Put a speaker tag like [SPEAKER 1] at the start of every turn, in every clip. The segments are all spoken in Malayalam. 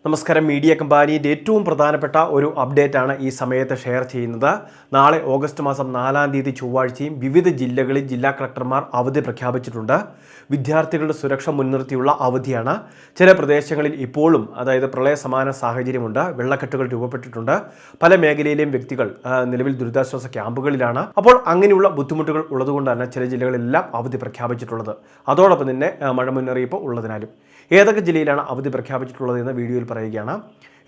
[SPEAKER 1] നമസ്കാരം. മീഡിയ കമ്പാനിയുടെ ഏറ്റവും പ്രധാനപ്പെട്ട ഒരു അപ്ഡേറ്റ് ആണ് ഈ സമയത്ത് ഷെയർ ചെയ്യുന്നത്. നാളെ ഓഗസ്റ്റ് മാസം 4-ാം തീയതി ചൊവ്വാഴ്ചയും വിവിധ ജില്ലകളിൽ ജില്ലാ കളക്ടർമാർ അവധി പ്രഖ്യാപിച്ചിട്ടുണ്ട്. വിദ്യാർത്ഥികളുടെ സുരക്ഷ മുൻനിർത്തിയുള്ള അവധിയാണ്. ചില പ്രദേശങ്ങളിൽ ഇപ്പോഴും പ്രളയ സമാന സാഹചര്യമുണ്ട്. വെള്ളക്കെട്ടുകൾ രൂപപ്പെട്ടിട്ടുണ്ട്. പല മേഖലയിലെയും വ്യക്തികൾ നിലവിൽ ദുരിതാശ്വാസ ക്യാമ്പുകളിലാണ്. അപ്പോൾ അങ്ങനെയുള്ള ബുദ്ധിമുട്ടുകൾ ഉള്ളതുകൊണ്ടാണ് ചില ജില്ലകളിലെല്ലാം അവധി പ്രഖ്യാപിച്ചിട്ടുള്ളത്. അതോടൊപ്പം തന്നെ മഴ മുന്നറിയിപ്പ് ഉള്ളതിനാലും ഏതൊക്കെ ജില്ലയിലാണ് അവധി പ്രഖ്യാപിച്ചിട്ടുള്ളത് എന്ന വീഡിയോയിൽ പറയുകയാണ്.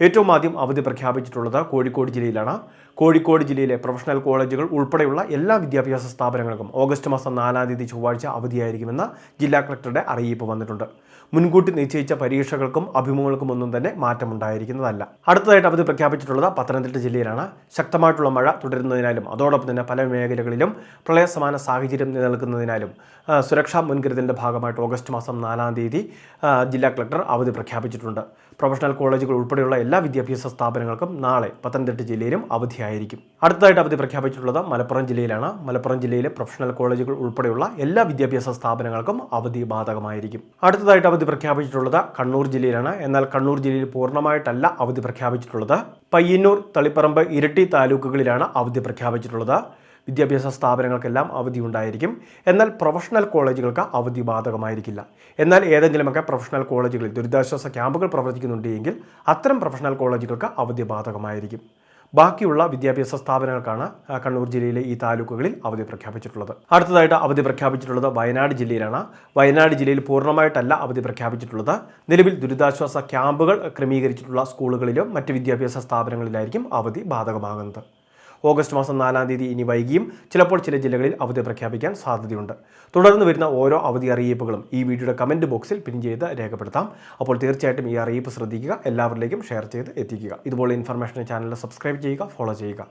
[SPEAKER 1] ഏറ്റവും ആദ്യം അവധി പ്രഖ്യാപിച്ചിട്ടുള്ളത് കോഴിക്കോട് ജില്ലയിലാണ്. കോഴിക്കോട് ജില്ലയിലെ പ്രൊഫഷണൽ കോളേജുകൾ ഉൾപ്പെടെയുള്ള എല്ലാ വിദ്യാഭ്യാസ സ്ഥാപനങ്ങൾക്കും ഓഗസ്റ്റ് മാസം 4-ാം തീയതി ചൊവ്വാഴ്ച അവധിയായിരിക്കുമെന്ന് ജില്ലാ കളക്ടറുടെ അറിയിപ്പ് വന്നിട്ടുണ്ട്. മുൻകൂട്ടി നിശ്ചയിച്ച പരീക്ഷകൾക്കും അഭിമുഖങ്ങൾക്കും ഒന്നും തന്നെ മാറ്റമുണ്ടായിരിക്കുന്നതല്ല. അടുത്തതായിട്ട് അവധി പ്രഖ്യാപിച്ചിട്ടുള്ളത് പത്തനംതിട്ട ജില്ലയിലാണ്. ശക്തമായിട്ടുള്ള മഴ തുടരുന്നതിനാലും അതോടൊപ്പം തന്നെ പല മേഖലകളിലും പ്രളയ സമാന സാഹചര്യം നിലനിൽക്കുന്നതിനാലും സുരക്ഷാ മുൻകരുതലിൻ്റെ ഭാഗമായിട്ട് ഓഗസ്റ്റ് മാസം 4-ാം തീയതി ജില്ലാ കളക്ടർ അവധി പ്രഖ്യാപിച്ചിട്ടുണ്ട്. പ്രൊഫഷണൽ കോളേജുകൾ ഉൾപ്പെടെയുള്ള എല്ലാ വിദ്യാഭ്യാസ സ്ഥാപനങ്ങൾക്കും നാളെ പത്തനംതിട്ട ജില്ലയിലും അവധിയായിരിക്കും. അടുത്തതായിട്ട് അവധി പ്രഖ്യാപിച്ചിട്ടുള്ളത് മലപ്പുറം ജില്ലയിലാണ്. മലപ്പുറം ജില്ലയിലെ പ്രൊഫഷണൽ കോളേജുകൾ ഉൾപ്പെടെയുള്ള എല്ലാ വിദ്യാഭ്യാസ സ്ഥാപനങ്ങൾക്കും അവധി ബാധകമായിരിക്കും. അടുത്തതായിട്ട് അവധി പ്രഖ്യാപിച്ചിട്ടുള്ളത് കണ്ണൂർ ജില്ലയിലാണ്. എന്നാൽ കണ്ണൂർ ജില്ലയിൽ പൂർണ്ണമായിട്ടല്ല അവധി പ്രഖ്യാപിച്ചിട്ടുള്ളത്. പയ്യന്നൂർ, തളിപ്പറമ്പ്, ഇരിട്ടി താലൂക്കുകളിലാണ് അവധി പ്രഖ്യാപിച്ചിട്ടുള്ളത്. വിദ്യാഭ്യാസ സ്ഥാപനങ്ങൾക്കെല്ലാം അവധി ഉണ്ടായിരിക്കും. എന്നാൽ പ്രൊഫഷണൽ കോളേജുകൾക്ക് അവധി ബാധകമായിരിക്കില്ല. എന്നാൽ ഏതെങ്കിലുമൊക്കെ പ്രൊഫഷണൽ കോളേജുകളിൽ ദുരിതാശ്വാസ ക്യാമ്പുകൾ പ്രവർത്തിക്കുന്നുണ്ടെങ്കിൽ അത്തരം പ്രൊഫഷണൽ കോളേജുകൾക്ക് അവധി ബാധകമായിരിക്കും. ബാക്കിയുള്ള വിദ്യാഭ്യാസ സ്ഥാപനങ്ങൾക്കാണ് കണ്ണൂർ ജില്ലയിലെ ഈ താലൂക്കുകളിൽ അവധി പ്രഖ്യാപിച്ചിട്ടുള്ളത്. അടുത്തതായിട്ട് അവധി പ്രഖ്യാപിച്ചിട്ടുള്ളത് വയനാട് ജില്ലയിലാണ്. വയനാട് ജില്ലയിൽ പൂർണ്ണമായിട്ടല്ല അവധി പ്രഖ്യാപിച്ചിട്ടുള്ളത്. നിലവിൽ ദുരിതാശ്വാസ ക്യാമ്പുകൾ ക്രമീകരിച്ചിട്ടുള്ള സ്കൂളുകളിലും മറ്റ് വിദ്യാഭ്യാസ സ്ഥാപനങ്ങളിലായിരിക്കും അവധി ബാധകമാകുന്നത്. ഓഗസ്റ്റ് മാസം 4-ാം തീയതി ഇനി വൈകിയും ചിലപ്പോൾ ചില ജില്ലകളിൽ അവധി പ്രഖ്യാപിക്കാൻ സാധ്യതയുണ്ട്. തുടർന്ന് വരുന്ന ഓരോ അവധി അറിയിപ്പുകളും ഈ വീഡിയോയുടെ കമൻറ്റ് ബോക്സിൽ പിൻ ചെയ്ത് രേഖപ്പെടുത്താം. അപ്പോൾ തീർച്ചയായിട്ടും ഈ അറിയിപ്പ് ശ്രദ്ധിക്കുക, എല്ലാവരിലേക്കും ഷെയർ ചെയ്ത് എത്തിക്കുക. ഇതുപോലെ ഇൻഫർമേഷൻ ചാനൽ സബ്സ്ക്രൈബ് ചെയ്യുക, ഫോളോ ചെയ്യുക.